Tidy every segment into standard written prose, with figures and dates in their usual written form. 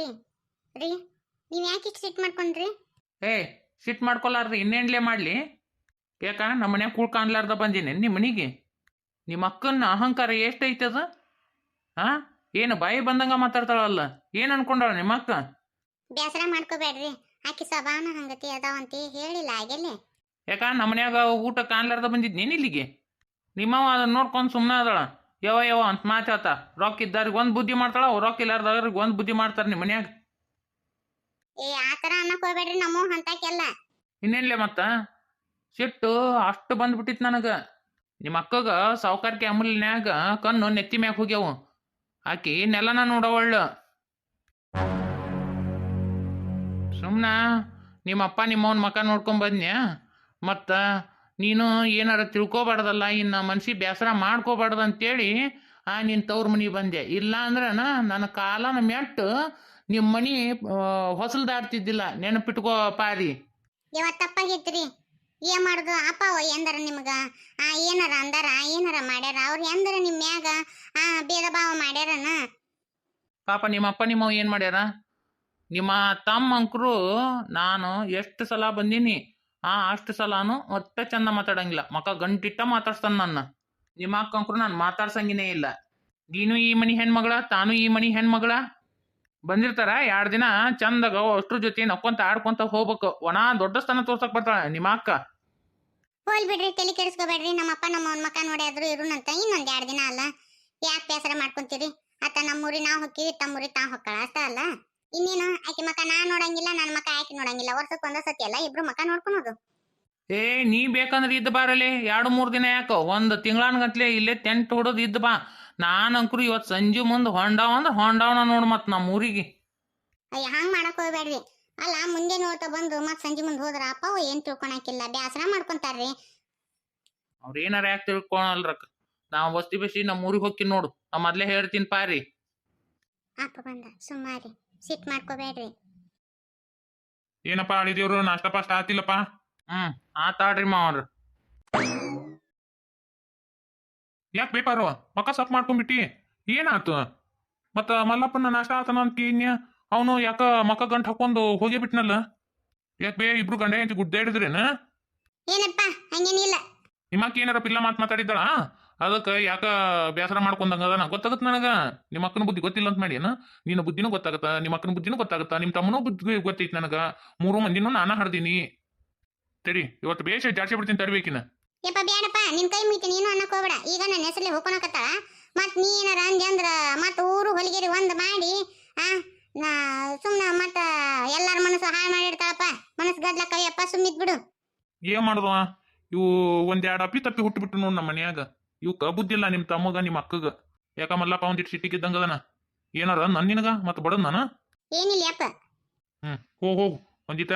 ರೀ ರೀ ನೀವು ಯಾಕೆ ಇಷ್ಟು ಸಿಟ್ಟು ಮಾಡ್ಕೊಂಡ್ರಿ? ಏ ಸಿಟ್ಟು ಮಾಡ್ಕೊಲಾರ್ದು ಇನ್ನೇನ್ಲೇ ಮಾಡಲಿ? ಯಾಕ ನಮ್ಮ ಮನ್ಯಾಗ ಕೂಳ್ಕಾನ್ಲಾರ್ದ ಬಂದೀನಿ ನಿಮ್ಮ ಮನೆಗೆ? ನಿಮ್ಮ ಅಕ್ಕನ ಅಹಂಕಾರ ಎಷ್ಟೈತದ? ಹಾಂ, ಏನು ಬಾಯಿ ಬಂದಂಗ ಮಾತಾಡ್ತಾಳಲ್ಲ, ಏನು ಅನ್ಕೊಂಡಾಳ ನಿಮ್ಮ ಅಕ್ಕ? ಬೇಸರ ಮಾಡ್ಕೋಬೇಡ್ರಿ, ಆಕಿ ಸ್ವಭಾವನ ಹಂಗತಿ ಅದಾವಂತಿ ಹೇಳಿಲ್ಲ ಆಗೇಲಿ. ಯಾಕ ನಮ್ಮ ಮನ್ಯಾಗ ಊಟ ಕಾಣ್ಲಾರ್ದ ಬಂದಿದ್ನೇನು ಇಲ್ಲಿಗೆ? ನಿಮ್ಮವ ಅದನ್ನ ನೋಡ್ಕೊಂಡು ಸುಮ್ಮನೆ ಅದಾಳ. ಯಾವ ಅಂತ ಮಾತಾಡ್ತ ರೊಕ್ಕ ಇದ್ದಾರಿಗೆ ಒಂದು ಬುದ್ಧಿ ಮಾಡ್ತಾಳ, ರೊಕ್ಕ ಇಲ್ಲಾರ್ದವ್ರಿಗೆ ಒಂದು ಬುದ್ಧಿ ಮಾಡ್ತಾರೆ ನಿಮ್ಮ ಮನ್ಯಾಗ. ಏ ಆತರ ಅನ್ನಕ್ ಹೋಗ್ಬೇಡ್ರಿ, ನಮ್ಮ ಹಂತಾಕೆಲ್ಲ. ಇನ್ನೇನ್ಲೆ ಮತ್ತ ಸಿಟ್ಟು ಅಷ್ಟು ಬಂದ್ಬಿಟ್ಟಿತ್ತು ನನಗೆ. ನಿಮ್ಮ ಅಕ್ಕಗ ಸಾವುಕಾರಿಕೆ ಅಮೂಲ್ನ್ಯಾಗ ಕಣ್ಣು ನೆತ್ತಿ ಮ್ಯಾಗ ಹೋಗ್ಯಾವು. ಆಕಿ ನೆಲನ ನೋಡವಳ್ಳು. ಸುಮ್ಮನ ನಿಮ್ಮಪ್ಪ ನಿಮ್ಮವನ ಮಕ ನೋಡ್ಕೊಂಡ್ ಬಂದ್ನ್ಯಾ? ಮತ್ತು ನೀನು ಏನಾರ ತಿಳ್ಕೊಬಾರ್ದಲ್ಲ, ಇನ್ನು ಮನ್ಸಿಗೆ ಬೇಸರ ಮಾಡ್ಕೋಬಾರ್ದು ಅಂತೇಳಿ ನಿನ್ನ ತವ್ರ ಮನೆಗೆ ಬಂದೆ. ಇಲ್ಲ ಅಂದ್ರನ ನನ್ನ ಕಾಲನ ಮೆಟ್ಟು ನಿಮ್ಮ ಮನೆ ಹೊಸಲ್ದಾಡ್ತಿದ್ದಿಲ್ಲ, ನೆನಪಿಟ್ಕೋ ಪಾರಿ. ಇವತ್ತಪ್ಪಾಗೈತ್ರಿ, ಏನ್ ಮಾಡುದು ಅಪ್ಪ ಎಂದರ ನಿಮ್ಗ ಏನಾರ ಅಂದಾರ, ಏನಾರ ಮಾಡ್ಯಾರ ಅವ್ರು ಎಂದರ ನಿಮ್ ಮ್ಯಾಗ ಭೇದ ಭಾವ ಮಾಡ್ಯಾರನ? ಪಾಪ ನಿಮ್ಮಪ್ಪ ನಿಮ್ಮವ್ ಏನು ಮಾಡ್ಯಾರ? ನಿಮ್ಮ ತಮ್ಮ ಅಂಕರು ನಾನು ಎಷ್ಟು ಸಲ ಬಂದೀನಿ, ಅಷ್ಟು ಸಲಾನು ಒಟ್ಟೆ ಚಂದ ಮಾತಾಡಂಗಿಲ್ಲ, ಮಕ ಗಂಟಿಟ್ಟ ಮಾತಾಡ್ತಾನೆ ನನ್ನ. ನಿಮ್ಮ ಅಕ್ಕ ಅಂಕರು ನಾನು ಮಾತಾಡ್ಸಂಗಿನೇ ಇಲ್ಲ. ನೀನು ಈ ಮನಿ ಹೆಣ್ಮಗಳ, ತಾನು ಈ ಮನಿ ಹೆಣ್ಮಗಳ. ಬಂದಿರ್ತಾರ 2 ದಿನ ಚಂದಾಗ ಅಷ್ಟ್ರ ಜೊತೆ ನಕ್ಕೊಂತ ಆಡ್ಕೊಂತ ಹೋಗ್ಬೇಕು. ಒಣ ದೊಡ್ಡ ಸ್ಥಾನ ತೋರ್ಸಕ್ ಬರ್ತಾಳೆ ನಿಮ್ಮ ಅಕ್ಕ. ಹೋಲ್ ಬಿಡ್ರಿ, ತಲೆ ಕೆಡಿಸ್ಕೋಬೇಡ್ರಿ. ನಮ್ಮಪ್ಪ ನಮ್ಮವನ್ ಮಕ್ಕ ನೋಡ್ಯಾದ್ರು ಇರುನಂತ ಇನ್ನೊಂದ್ 2 ದಿನ ಅಲ್ಲ, ಯಾಕೆ ಬೇಸರ ಮಾಡ್ಕೊಂತೀರಿ? ಆತ ನಮ್ಮೂರಿ ನಾವು ಹೊಕ್ಕಿವಿ, ತಮ್ಮೂರಿ ತಾ ಹೊಕ್ಕಳ ಅಷ್ಟ ಅಲ್ಲ. ಇನ್ನೇನು ಆಕಿ ಮಕ್ಕ ನಾ ನೋಡಂಗಿಲ್ಲ, ನನ್ನ ಮಕ್ಕ ಆಕಿ ನೋಡಂಗಿಲ್ಲ. ವರ್ಷಕ್ಕೆ ಒಂದ ಸತಿ ಅಲ್ಲ ಇಬ್ರು ಮಕ್ಕ ನೋಡ್ಕೊಳೋದು. ಏ ನೀ ಬೇಕಂದ್ರೆ ಇದ್ದ ಬಾರಲ್ಲಿ 2-3 ದಿನ ಯಾಕೋ, 1 ತಿಂಗಳಾನ್ಗಟ್ಲೆ ಇಲ್ಲೇ ಟೆಂಟ್ ಹೊಡೋದು ಇದ್ದ ಬಾ. ನಾನಂಕರು ಇವತ್ತು ಸಂಜೆ ಮುಂದೆ ಹೊಂಡಾವ ಅಂದ್ರೆ ಹೊಂಡಾವನ ನೋಡು ಮತ್ತೆ ನಮ್ಮ ಊರಿಗೆ. ಅಯ್ಯ ಹಂಗ್ ಮಾಡಕ್ ಹೋಗ್ಬೇಡ್ರಿ. ಅಲ್ಲ ಮುಂದೆ ನೋಡ್ತಾ ಬಂದು ಮತ್ ಸಂಜೆ ಮುಂದೆ ಹೋದ್ರ ಅಪ್ಪ ಏನ್ ತಿಳ್ಕೊಳಕಿಲ್ಲ, ಬೇಸರ ಮಾಡ್ಕೊಂತಾರ್ರಿ. ಅವ್ರ ಏನಾರ ಯಾಕೆ ತಿಳ್ಕೊಳಲ್ರಕ್ಕ, ನಾವು ಬಸ್ತಿ ಬಸಿ ನಮ್ಮ ಊರಿಗೆ ಹೋಗ್ತೀನಿ ನೋಡು. ನಾ ಮೊದ್ಲೇ ಹೇಳ್ತೀನಿ ಪಾರಿ. ಅಪ್ಪ ಬಂದ ಸುಮ್ಮಾರಿ, ಸಿಟ್ ಮಾಡ್ಕೋಬೇಡ್ರಿ. ಏನಪ್ಪ ಅಳಿದೇವ್ರು, ನಾಷ್ಟ ಪಾಷ್ಟ ಆತಿಲ್ಲಪ್ಪ? ಆತಾಡ್ರಿ ಮಾವ್ರ. ಯಾಕೆ ಬೇಕಾರು ಮಕ್ಕ ಸಪ್ ಮಾಡ್ಕೊಂಡ್ಬಿಟ್ಟಿ? ಏನಾತು? ಮತ್ತ ಮಲ್ಲಪ್ಪನ ನಾಷ್ಟ ಆತನ ಅಂತ ಕೇಳ್ಯ, ಅವನು ಯಾಕ ಮಕ್ಕ ಗಂಟ್ ಹಾಕೊಂಡು ಹೋಗೇ ಬಿಟ್ನಲ್ಲ? ಯಾಕೆ ಬೇ ಇಬ್ರು ಗಂಡ ಹೆಂಡತಿ ಗುಡ್ಡಾಡಿದ್ರೇನ? ಏನಪ್ಪ ಹಂಗೇನಿಲ್ಲ. ನಿಮ್ಮಕ್ಕ ಏನಾರ ಪಿಲ್ಲ ಮಾತಾಡಿದ್ದಾಳ? ಅದಕ್ಕೆ ಯಾಕ ಬೇಸರ ಮಾಡ್ಕೊಂಡಂಗದ ಗೊತ್ತಾಗತ್ತ ನನಗ. ನಿಮ್ಮ ಅಕ್ಕನ ಬುದ್ಧಿ ಗೊತ್ತಿಲ್ಲ ಅಂತ ಮಾಡಿ ಏನ? ನಿನ್ನ ಬುದ್ಧಿನೂ ಗೊತ್ತಾಗತ್ತ, ನಿಮ್ಮ ಅಕ್ಕನ ಬುದ್ಧಿನೂ ಗೊತ್ತಾಗತ್ತ, ನಿಮ್ಮ ತಮ್ಮನೂ ಬುದ್ಧಿ ಗೊತ್ತೈತಿ ನನಗ. 3 ಮಂದಿನೂ ನಾನ ಹಡ್ದೀನಿ. ಸರಿ ಇವತ್ತು ಬೇಷ ಜಾಸ್ತಿ ಬಿಡ್ತೀನಿ, ತರಬೇಕಿನ. ಯಪ್ಪ ಬೇಡಪ್ಪ, ನಿನ್ ಕೈ ಮುಗಿತಿ ನೀನು ಅನ್ನಕ್ ಹೋಗ್ಬೇಡ. ಈಗ ನನ್ನ ಹೆಸರಲ್ಲಿ ಹೋಗೋಣಕತ್ತ ಮತ್ ನೀ ಏನಾರ ಅಂದೆ ಅಂದ್ರ ಮತ್ ಊರು ಹೊಲಿಗೆರಿ ಒಂದ್ ಮಾಡಿ ಸುಮ್ನ ಮತ್ತ ಎಲ್ಲಾರ ಮನಸ್ಸು ಹಾಳು ಮಾಡಿಡ್ತಾಳಪ್ಪ. ಮನಸ್ಸು ಗದ್ಲಕ್ಕಯ್ಯಪ್ಪ, ಸುಮ್ಮಿದ್ ಬಿಡು. ಏನ್ ಮಾಡುದವ ಇವು? 1-2 ಅಪ್ಪಿ ತಪ್ಪಿ ಹುಟ್ಟುಬಿಟ್ಟು ನೋಡ್ ನಮ್ಮ ಮನ್ಯಾಗ. ಇವಕ್ಕ ಬುದ್ಧಿ ಇಲ್ಲ ನಿಮ್ಮ ತಮ್ಮಗ ನಿಮ್ಮ ಅಕ್ಕಗ. ಯಾಕ ಮಲ್ಲಪ್ಪ ಒಂದಿಟ್ಟು ಸಿಟ್ಟಿಗಿದ್ದಂಗದನ. ಏನಾರ ನನ್ ನಿನಗ ಮತ್ ಬಡದ್ ನಾನ? ಏನಿಲ್ಲ ಯಪ್ಪ. ಹೋಗು ಒಂದಿಟ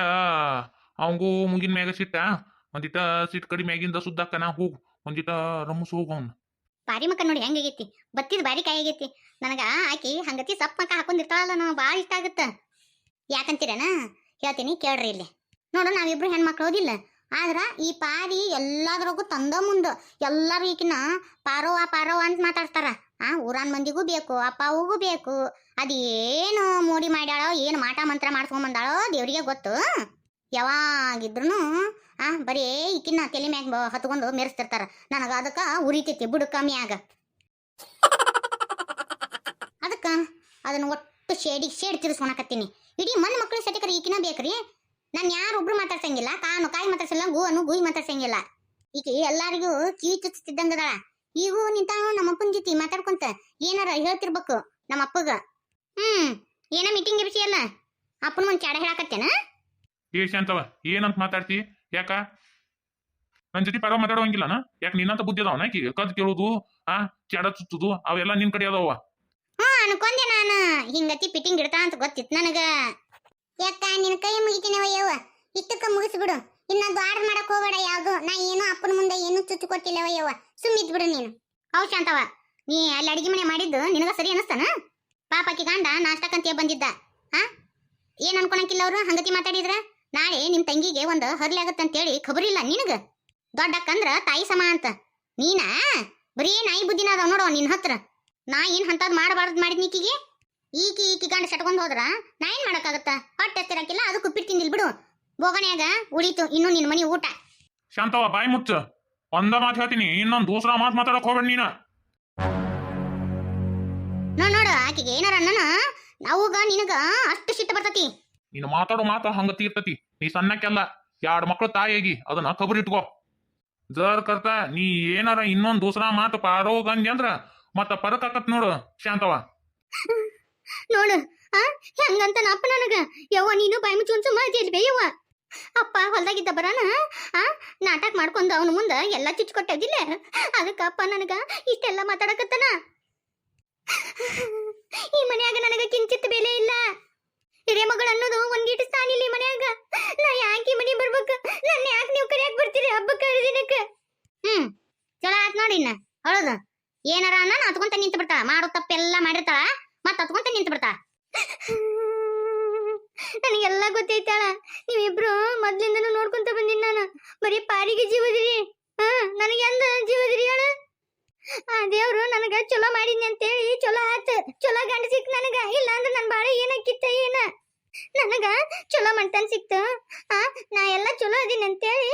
ಅವಂಗೂ ಮುಗಿನ ಮ್ಯಾಗ ಸಿಟ್ಟ, ಒಂದಿಟ ಸಿಟ್ ಕಡಿ ಮ್ಯಾಗಿಂದ ಸುದ್ದಾಕನ. ಹೋಗು ಒಂದಿಟ ರಮಸ್ ಹೋಗು ಅವ್ನ. ಬಾರಿ ಮಕ್ಕ ನೋಡಿ ಹೆಂಗಾಗೈತಿ, ಬತ್ತಿದ ಬಾರಿ ಕಾಯಿ ಆಗೈತಿ. ನನಗ ಆಕಿ ಹಂಗತಿ ಸಪ್ ಮಕ್ಕ ಹಾಕೊಂಡಿರ್ತಾಳಲ್ಲ, ನನಗೆ ಭಾಳ ಇಷ್ಟ ಆಗತ್ತ. ಯಾಕಂತೀರನ ಹೇಳ್ತೀನಿ ಕೇಳ್ರಿ. ಇಲ್ಲಿ ನೋಡು, ನಾವಿಬ್ರು ಹೆಣ್ಮಕ್ಳು ಹೋದಿಲ್ಲ, ಆದ್ರ ಈ ಪಾರಿ ಎಲ್ಲಾದ್ರಾಗೂ ತಂದ ಮುಂದ ಎಲ್ಲಾರು ಈಕಿನ ಪಾರವ್ವ ಪಾರವ್ವ ಅಂತ ಮಾತಾಡ್ತಾರ. ಊರಾನ್ ಮಂದಿಗೂ ಬೇಕು, ಅಪ್ಪಗೂ ಬೇಕು. ಅದೇನು ಮೋಡಿ ಮಾಡ್ಯಾಳೋ, ಏನು ಮಾಟ ಮಂತ್ರ ಮಾಡ್ಸ್ಕೊಂಬಂದಾಳೋ ದೇವ್ರಿಗೆ ಗೊತ್ತು. ಯಾವಾಗಿದ್ರು ಬರೀ ಈಕಿನ ತಲೆ ಮ್ಯಾಗ ಹತ್ಕೊಂಡು ಮೆರೆಸ್ತಿರ್ತಾರ. ನನಗ ಅದಕ್ಕ ಉರಿತೈತಿ ಬುಡಕ ಮ್ಯಾಗ. ಅದಕ್ಕ ಅದನ್ನ ಒಟ್ಟು ಶೇಡ್ ತಿರ್ಸ್ಕೊಳಕತ್ತೀನಿ. ಇಡೀ ಮನ್ ಮಕ್ಳು ಸಟಿಕರ ಈಕಿನ ಬೇಕ್ರಿ. ನಾನು ಯಾರೊಬ್ರು ಮಾತಾಡ್ಸಂಗಿಲ್ಲ, ಕಾಯಿ ಮಾತಾಡ್ಸಲ್ಲ, ಗುಯಿ ಮಾತಾಡ್ಸಂಗಿಲ್ಲ. ಈಕಿ ಎಲ್ಲಾರಿಗೂ ಕಿವಿ ಚುಚ್ತಿದ್ದಂಗದ. ಈಗೂ ನಿಂತ ನಮ್ಮಪ್ಪನ ಜೊತೆ ಮಾತಾಡ್ಕೊಂತ ಏನಾರ ಹೇಳ್ತಿರ್ಬೇಕು ನಮ್ಮಪ್ಪಗ. ಏನ ಮೀಟಿಂಗ್ ಬಿಸಿ ಅಲ್ಲ, ಅಪ್ಪನ ಒಂದ್ ಚಾಡ ಹೇಳಾಕತ್ತೇನ? ಶಾಂತವ ಏನಂತ ಮಾತಾಡ್ತಿ? ಯಾಕ ನನ್ ಜೊತೆ ಪರ ಮಾತಾಡೋಂಗಿಲ್ಲನ? ಯಾಕೆ ನಿನ್ನಂತ ಬುದ್ಧಿ ಅದಾವನ? ಕದ್ ಕೇಳೋದು ಚಾಡ ಚುಚ್ಚುದು ಅವೆಲ್ಲ ನಿನ್ ಕಡೆ ಅದಾವ. ಅನ್ಕೊಂಡೆ ನಾನು ಹಿಂಗತಿ ಪಿಟಿಂಗ್ ಇಡ್ತಾ ಅಂತ ಗೊತ್ತಿತ್ತು ನನಗ. ಯಾಕ ನಿನ್ ಕೈ ಮುಗಿತೀನವಯ್ಯವ, ಇಷ್ಟಕ್ಕ ಮುಗಿಸ್ಬಿಡು. ಇನ್ನೊಂದು ಆರ್ಡರ್ ಮಾಡಕ್ ಹೋಗ್ಬೇಡ ಯಾವ್ದು. ನಾ ಏನು ಅಪ್ಪನ ಮುಂದೆ ಏನು ಚುಚ್ಚು ಕೊಟ್ಟಿಲ್ಲವಯ್ಯವ, ಸುಮ್ಮಿದ್ ಬಿಡು ನೀನು. ಹೌದ್ ಶಾಂತವ, ನೀ ಅಲ್ಲಿ ಅಡಿಗೆ ಮನೆ ಮಾಡಿದ್ದು ನಿನಗ ಸರಿ ಅನಸ್ತಾನ? ಪಾಪಕಿ ಗಂಡ ನಾಷ್ಟಕ್ಕಂತ ಬಂದಿದ್ದ. ಏನ್ ಅನ್ಕೊಳಕಿಲ್ಲ ಅವ್ರು ಹಂಗತಿ ಮಾತಾಡಿದ್ರ? ನಾಳೆ ನಿಮ್ ತಂಗಿಗೆ ಒಂದು ಹರ್ಲಿ ಆಗತ್ತಂತೇಳಿ ಖಬರಿಲ್ಲ ನಿನಗ? ದೊಡ್ಡಕ್ಕಂದ್ರ ತಾಯಿ ಸಮ ಅಂತ. ನೀನ ಬರೀ ನಾಯಿ ಬುದ್ಧಿನ ಅದಾವ ನೋಡೋ ನಿನ್ ಹತ್ರ. ನಾ ಏನ್ ಅಂತದ್ ಮಾಡಬಾರ್ದು ಮಾಡಿದ್ನಿಕಿಗೆ. ಈಕಿ ಗಂಡ ಸಟ್ಕೊಂಡ್ ಹೋದ್ರ ನಾ ಏನ್ ಮಾಡಕ್ಕಾಗತ್ತ ಹೊಟ್ಟೆ ಹತ್ತಿರಕ್ಕಿಲ್ಲ ಅದಕ್ಕೆ ಉಪ್ಪಿಟ್ಟು ತಿಂದಿಲ್ ಬಿಡು ಬೋಗನ್ಯಾಗ ಉಳಿತು ಇನ್ನು ನಿನ್ ಮನಿ ಊಟ ಶಾಂತವ ಬಾಯಿ ಮುಚ್ಚ ಒಂದ ಮಾತು ಹೇಳ್ತೀನಿ ಇನ್ನೊಂದು ದೂಸರ ಮಾತು ಮಾತಾಡಕ್ ಹೋಗ್ಬೇಡ ನೀನ ನೋಡು ಆಕಿಗೆ ಏನಾರ ಅನ್ನನ ಅವಾಗ ನಿನಗ ಅಷ್ಟು ಸಿಟ್ಟು ಬರ್ತತಿ ನೀನು ಮಾತಾಡೋ ಮಾತ ಹಂಗ ತೀರ್ತತಿ ನೀ ಸಣ್ಣಕ್ಕೆಲ್ಲ 2 ಮಕ್ಳು ತಾಯಿಯಾಗಿ ಅದನ್ನ ಕಬರ್ ಇಟ್ಕೋ ಜರ್ ಕರ್ತ ನೀ ಏನಾರ ಇನ್ನೊಂದ್ ದೂಸರ ಮಾತು ಪಾರೋಗಂದಿ ಅಂದ್ರ ಮತ್ತ ಪರಕಾಕತ್ ನೋಡು ಶಾಂತವ ನೋಡು ಹೆಂಗಂತ ಅಪ್ಪ ನನಗ ಯವ್ವ ನೀನು ಬಾಯಿ ಮುಚ್ಚು ಒಂದ್ಸ ಮಾಡ್ತಿಲ್ವೇ ಯವ್ವ ಅಪ್ಪ ಹೊಲ್ದಾಗಿದ್ದ ಬರಾನ ನಾಟಕ ಮಾಡ್ಕೊಂಡ ಅವನ ಮುಂದ ಎಲ್ಲ ಚುಚ್ಕೊಟ್ಟದಿಲ್ಲ ಅದಕ್ಕ ಅಪ್ಪ ನನಗ ಇಷ್ಟೆಲ್ಲ ಮಾತಾಡಕತ್ತನ ಈ ಮನ್ಯಾಗ ನನಗ ಕಿಂಚಿತ್ ಬೆಲೆ ಇಲ್ಲ ಹಿರೇ ಮಗಳು ಅನ್ನೋದು ಒಂದೀಟು ಸ್ಥಾನ ಇಲ್ಲ ಈ ಮನ್ಯಾಗ ನಾ ಯಾಕೆ ಮನಿ ಬರ್ಬೇಕ ನನ್ನ ಯಾಕೆ ನೀವು ಕರಿಯಾಕ್ ಬರ್ತೀರಿ ಹಬ್ಬಕ್ಕ ಹರಿದಿನಕ್ಕ ಚಲೋ ಆತ್ ನೋಡಿ ಇನ್ನ ಹೌದು ಏನಾರ ಅನ್ನ ಹತ್ಕೊಂತ ನಿಂತು ಬಿಡ್ತಾಳ ಮಾಡೋ ತಪ್ಪೆಲ್ಲ ಮಾಡಿರ್ತಾಳ ಮತ್ತ ಹತ್ಕೊಂತ ನಿಂತು ಬಿಡ್ತಾಳ ನನಗೆಲ್ಲ ಗೊತ್ತೈತಾಳ ನೀವಿಬ್ರು ಮೊದ್ಲಿಂದನೂ ನೋಡ್ಕೊಂತ ಬಂದಿನಿ ನಾನು ಬರೀ ಪಾರಿಗೆ ಜೀವದಿರಿ ನನಗೆ ಎಂದ ಜೀವದಿರಿ ಹೇಳ ಆ ದೇವ್ರು ನನಗ ಚಲೋ ಮಾಡಿದ್ನಿ ಅಂತೇಳಿ ಚಲೋ ಆತ ಚಲೋ ಗಂಡ ಸಿಕ್ ನನಗ ಇಲ್ಲ ಅಂದ್ರೆ ನನ್ ಬಾಳೆ ಏನಕ್ಕಿತ್ತ ಏನ ನನಗ ಚಲೋ ಮಂಟನ್ ಸಿಕ್ತು ನಾ ಎಲ್ಲ ಚಲೋ ಅದೀನಿ ಅಂತೇಳಿ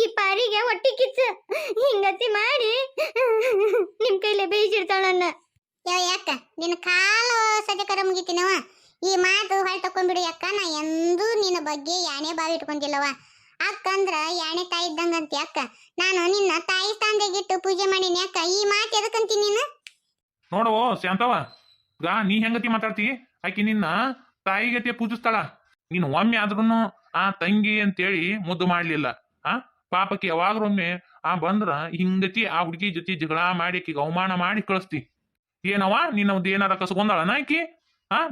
ಈ ಪಾರಿಗೆ ಹೊಟ್ಟಿ ಕಿಚ್ಚ ಹಿಂಗತಿ ಮಾಡಿ ನಿಮ್ ಕೈಲೇ ಬೇಯಿಸಿರ್ತಾಳನ್ನ ಯಾಕ ನಿನ್ನ ಕಾಲು ಸಜಕರ ಮುಗಿತೀನವ ಈ ಮಾತು ಹೊಳ್ ತಕೊಂಡ್ಬಿಡು ಯಾಕ ನಾ ಎಂದೂ ನಿನ್ನ ಬಗ್ಗೆ ಯಾಣೆ ಬಾವಿ ಇಟ್ಕೊಂಡಿಲ್ಲವ ಅಕ್ಕಂದ್ರ ಯಾಣೆ ತಾಯಿ ಇದ್ದಂಗಂತ ಯಾಕ ನಾನು ನಿನ್ನ ತಾಯಿ ಸ್ಥಾನದಾಗಿಟ್ಟು ಪೂಜೆ ಮಾಡೀನಿ ಯಾಕ ಈ ಮಾತು ಎದಕ್ಕಂತೀನಿ ನೀನು ನೋಡವೋ ಶಾಂತವ ನೀ ಹೆಂಗತಿ ಮಾತಾಡ್ತಿ ಆಕಿ ನಿನ್ನ ತಾಯಿಗತಿ ಪೂಜಿಸ್ತಾಳ ನೀನು ಒಮ್ಮೆ ಆದ್ರೂನು ಆ ತಂಗಿ ಅಂತೇಳಿ ಮುದ್ದು ಮಾಡ್ಲಿಲ್ಲ ಪಾಪಕ್ಕೆ ಯಾವಾಗ್ರೊಮ್ಮೆ ಬಂದ್ರ ಹಿಂಗತಿ ಆ ಹುಡುಗಿ ಜೊತೆ ಜಗಳ ಮಾಡಿ ಆಕಿಗೆ ಅವಮಾನ ಮಾಡಿ ಕಳಿಸ್ತಿ ಏನವ ನಿನ್ನವ್ದು ಏನಾರ ಕಸ್ಕೊಂಡಾಳನ ಆಕಿ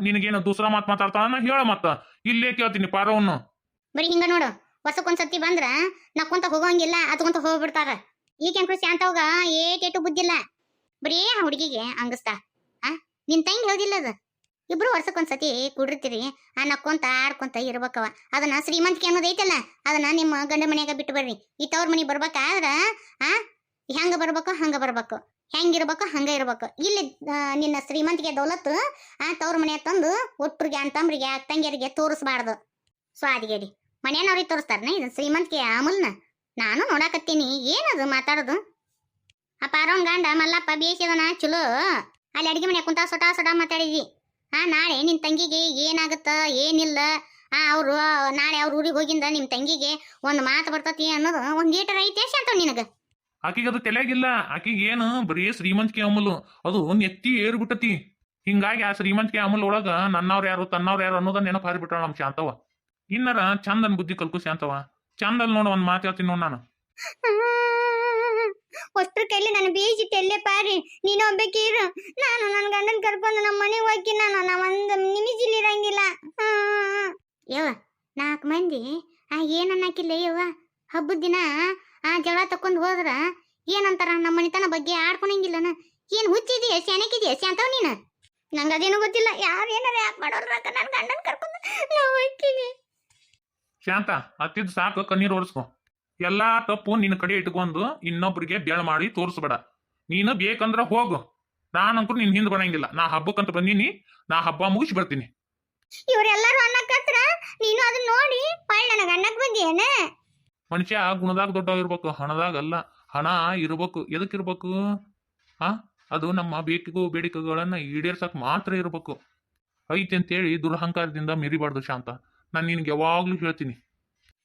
ನಿನಗೇನ ದೂಸರ ಮಾತು ಮಾತಾಡ್ತಾಳ ಹೇಳ ಮತ್ತ ಇಲ್ಲೇ ಕೇಳ್ತೀನಿ ಪಾರವನ್ನು ಬರೀ ಹಿಂಗ ನೋಡು ವರ್ಷಕ್ಕೊಂದ್ಸತಿ ಬಂದ್ರ ನಕ್ಕೊಂತ ಹೋಗೋಂಗಿಲ್ಲ ಅತ್ಕೊಂತ ಹೋಗ್ಬಿಡ್ತಾರ ಈಗೇನ್ರು ಶಾಂತವ್ಗ ಏಟೇಟು ಬುದ್ಧಿಲ್ಲ ಬರೀ ಆ ಹುಡುಗಿಗೆ ಅಂಗಸ್ತಾ ನಿನ್ ತಂಗಿ ಹೋದಿಲ್ಲ ಅದ ಇಬ್ರು ವರ್ಷಕ್ಕೊಂದ್ಸತಿ ಕುಡಿರ್ತೀರಿ ನಕ್ಕೊಂತ ಆಡ್ಕೊಂತ ಇರ್ಬೇಕವ ಅದನ್ನ ಶ್ರೀಮಂತಿಕೆ ಅನ್ನೋದು ಐತಲ್ಲ ಅದನ್ನ ನಿಮ್ಮ ಗಂಡ ಮನ್ಯಾಗ ಬಿಟ್ಟು ಬರ್ರಿ ಈ ತವ್ರ ಮನಿ ಬರ್ಬೇಕಾದ್ರ ಹೆಂಗ ಬರ್ಬೇಕು ಹಂಗ ಬರ್ಬೇಕು ಹೆಂಗಿರ್ಬೇಕು ಹಂಗ ಇರ್ಬೇಕು ಇಲ್ಲಿ ನಿನ್ನ ಶ್ರೀಮಂತಿಗೆ ದೌಲತ್ತು ತವ್ರ ಮನೆ ತಂದು ಒಟ್ಟರಿಗೆ ಅಂತಂಬ್ರಿಗೆ ತಂಗಿಯರಿಗೆ ತೋರಿಸ್ಬಾರ್ದು ಸ್ವಾದಿಗೇಡಿ ಮನೆಯವ್ರಿಗೆ ತೋರಿಸ್ತಾರನ ಇದು ಶ್ರೀಮಂತಿಗೆ ಅಮಲ್ನ ನಾನು ನೋಡಾಕತ್ತೀನಿ ಏನದು ಮಾತಾಡೋದು ಆ ಪಾರವನ್ ಗಂಡ ಮಲ್ಲಪ್ಪ ಬೇಸಿದನ ಚಲೋ ಅಲ್ಲಿ ಅಡಿಗೆ ಮನೆ ಕುಂತ ಸೊಟ ಮಾತಾಡಿದ್ವಿ ನಾಳೆ ನಿನ್ ತಂಗಿಗೆ ಏನಾಗುತ್ತ ಏನಿಲ್ಲ ಅವ್ರು ನಾಳೆ ಅವ್ರ ಊರಿಗೆ ಹೋಗಿಂದ ನಿಮ್ ತಂಗಿಗೆ ಒಂದ್ ಮಾತು ಬರ್ತತಿ ಅನ್ನೋದು ಒಂದ್ ಲೀಟರ್ ಐತಿ ಅಂತ ನಿನಗ ಆಕಿಗೆ ಅದು ತಲೆಯಾಗಿಲ್ಲ ಆಕಿಗೆ ಏನು ಬರೀ ಶ್ರೀಮಂತಿಕೆ ಅಮಲು ಅದು ಎತ್ತಿ ಏರ್ಬಿಟ್ಟತಿ ಹಿಂಗಾಗಿ ಆ ಶ್ರೀಮಂತಿಕೆ ಅಮಲ್ ಒಳಗ ನನ್ನವ್ರು ಯಾರು ತನ್ನವ್ರು ಯಾರು ಅನ್ನೋದನ್ನ ನೆನಪು ಹಾರಿಬಿಟ್ಟಾಳ ನಮ್ ಶಾಂತವ ಇನ್ನರ ಚಂದನ್ ಬುದ್ಧಿ ಕಲ್ಕು ಶಾಂತವ ಚಂದಲ್ ನೋಡ ಒಂದ್ ಮಾತು ಹೇಳ್ತೀನಿ ನೋಡ್ ನಾನು ಅಷ್ಟ್ರ ಕೈಲಿ ನಾನು ಬೇಯಿಸಿಟ್ಟು ಎಲ್ಲೇ ಪಾರಿ ನೀನು ಒಬ್ಬಕೀರು ನಾನು ನನ್ನ ಗಂಡನ್ ಕರ್ಕೊಂಡು ನಮ್ಮ ಮನೆಗೆ ಹೋಗಿ ನಾ ಒಂದ್ ನಿಮಿಷಿಲ್ ಇರಂಗಿಲ್ಲ ಯವ್ವ 4 ಮಂದಿ ಏನನ್ನಾಕಿಲ್ಲ ಯವ್ವ ಹಬ್ಬದ ದಿನ ಜಗಳ ತಕೊಂಡ್ ಹೋದ್ರ ಏನಂತಾರ ನಮ್ಮ ಮನಿತನ ಬಗ್ಗೆ ಆಡ್ಕೊಳಂಗಿಲ್ಲನ ಏನ್ ಹುಚ್ಚಿದೀಯ ಸ್ಯಾನಕಿದೀಯ ಸ್ಯಾಂತವ್ ನೀನು ನಂಗದೇನು ಗೊತ್ತಿಲ್ಲ ಯಾರು ಏನಾರ ಯಾಕೆ ಮಾಡೋರ್ಕ ನನ್ನ ಗಂಡನ್ ಕರ್ಕೊಂಡು ನಾವು ಹೋಗ್ತೀನಿ ಶಾಂತ ಅತ್ತಿದ್ ಸಾಕು ಕಣ್ಣೀರ್ ಓಡಿಸ್ಕೊ ಎಲ್ಲಾ ತಪ್ಪು ನಿನ್ನ ಕಡೆ ಇಟ್ಕೊಂಡು ಇನ್ನೊಬ್ರಿಗೆ ಬೆಳ ಮಾಡಿ ತೋರಿಸ್ಬೇಡ ನೀನು ಬೇಕಂದ್ರ ಹೋಗು ನಾನಂತೂ ನಿನ್ ಹಿಂದ್ ಬರಂಗಿಲ್ಲ ನಾ ಹಬ್ಬಕ್ಕಂತ ಬಂದೀನಿ ನಾ ಹಬ್ಬ ಮುಗಿಸಿ ಬರ್ತೀನಿ ಇವ್ರೆಲ್ಲಾರು ಅನ್ನಕತ್ರ ನೀನು ಅದನ್ನ ನೋಡಿ ಪಾಳ್ ನನಗ ಅನ್ನಕ್ ಬಂದಿಯೇನ ಮನುಷ್ಯ ಗುಣದಾಗ ದೊಡ್ಡ ಇರ್ಬೇಕು ಹಣದಾಗ ಅಲ್ಲ ಹಣ ಇರ್ಬೇಕು ಎದಕ್ಕಿರ್ಬೇಕು ಅದು ನಮ್ಮ ಬೇಡಿಕೆಗಳನ್ನ ಈಡೇರ್ಸಕ್ ಮಾತ್ರ ಇರ್ಬೇಕು ಐತಿ ಅಂತೇಳಿ ದುರಹಂಕಾರದಿಂದ ಮೆರಿಬಾರ್ದು ಶಾಂತ ನಾನು ನಿನ್ಗೆ ಯಾವಾಗ್ಲೂ ಹೇಳ್ತೀನಿ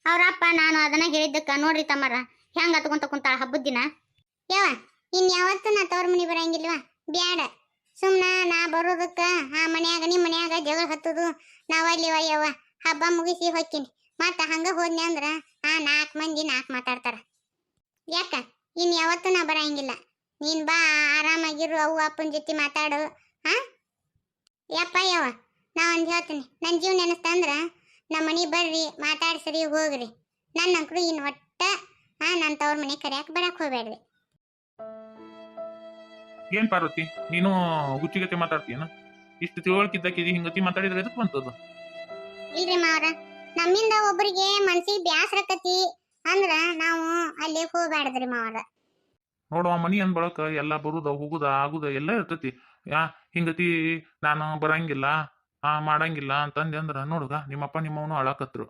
ಅವ್ರಪ್ಪ ನಾನು ಅದನ್ನ ಹೇಳಿದ್ದಕ್ಕ ನೋಡ್ರಿ ತಮ್ಮರ ಹೆಂಗ ಹತ್ಕೊಂತ ಕುಂತಾಳ ಹಬ್ಬದ ದಿನ ಯವ್ವ ಇನ್ಯಾವತ್ತು ನಾ ತವ್ರ ಮನಿ ಬರಂಗಿಲ್ವಾ ಬ್ಯಾಡ ಸುಮ್ನ ನಾ ಬರೋದಕ್ಕ ಮನ್ಯಾಗ ನಿಮ್ಮ ಮನ್ಯಾಗ ಜಗಳ ಹತ್ತದು ನಾವಲ್ಲಿವ ಯವ್ವ ಹಬ್ಬ ಮುಗಿಸಿ ಹೋಗ್ತೀನಿ ಮತ್ತ ಹಂಗ ಹೋದ್ನಿ ಅಂದ್ರ 4 ಮಂದಿ 4 ಮಾತಾಡ್ತಾರ ಯಾಕ ಇನ್ಯಾವತ್ತು ನಾ ಬರಂಗಿಲ್ಲ ನೀನ್ ಬಾ ಆರಾಮಾಗಿರು ಅವ್ವ ಅಪ್ಪನ ಜೊತೆ ಮಾತಾಡು ಯಪ್ಪ ಯವ್ವ ನಾ ಒಂದ್ ಹೇಳ್ತೀನಿ ನನ್ ಜೀವ ನೆನಸ್ತಂದ್ರ ನಮ್ಮ ಮನಿ ಬರ್ರಿ ಮಾತಾಡ್ಸರಿ ಹೋಗ್ರಿ ನನ್ನ ಅಂಕರು ಇನ್ ಒಟ್ಟ ನನ್ನ ತವ್ರ ಮನೆ ಕರ್ಯಾಕ್ ಬರಕ್ ಹೋಗ್ಬೇಡ್ರಿ ಏನ್ ಪಾರ್ವತಿ ನೀನು ಹುಚ್ಚಿಗತಿ ಮಾತಾಡ್ತೀಯನ ಇಷ್ಟು ತಿಳುವಳಿಕಿದ್ದಕ್ಕಿದಿ ಹಿಂಗತಿ ಮಾತಾಡಿದ್ರೆ ಎದಕ್ ಬಂತದ ಇಲ್ರಿ ಮಾವ್ರ ನಮ್ಮಿಂದ ಒಬ್ಬರಿಗೆ ಮನ್ಸಿಗೆ ಬ್ಯಾಸರಕತಿ ಅಂದ್ರ ನಾವು ಅಲ್ಲಿ ಹೋಗ್ಬ್ಯಾಡ್ದ್ರಿ ಮಾವ್ರ ನೋಡು ಆ ಮನಿ ಅಂದ್ ಬಳಕ ಎಲ್ಲ ಬರುದ ಹೋಗುದ ಆಗುದ ಎಲ್ಲ ಇರ್ತೈತಿ. ಹಿಂಗತಿ ನಾನು ಬರಂಗಿಲ್ಲ ಮಾಡಂಗಿಲ್ಲ ಅಂತಂದೆ ಅಂದ್ರ ನೋಡುಗ ನಿಮ್ಮಪ್ಪ ನಿಮ್ಮವನು ಅಳಾಕತ್ರು.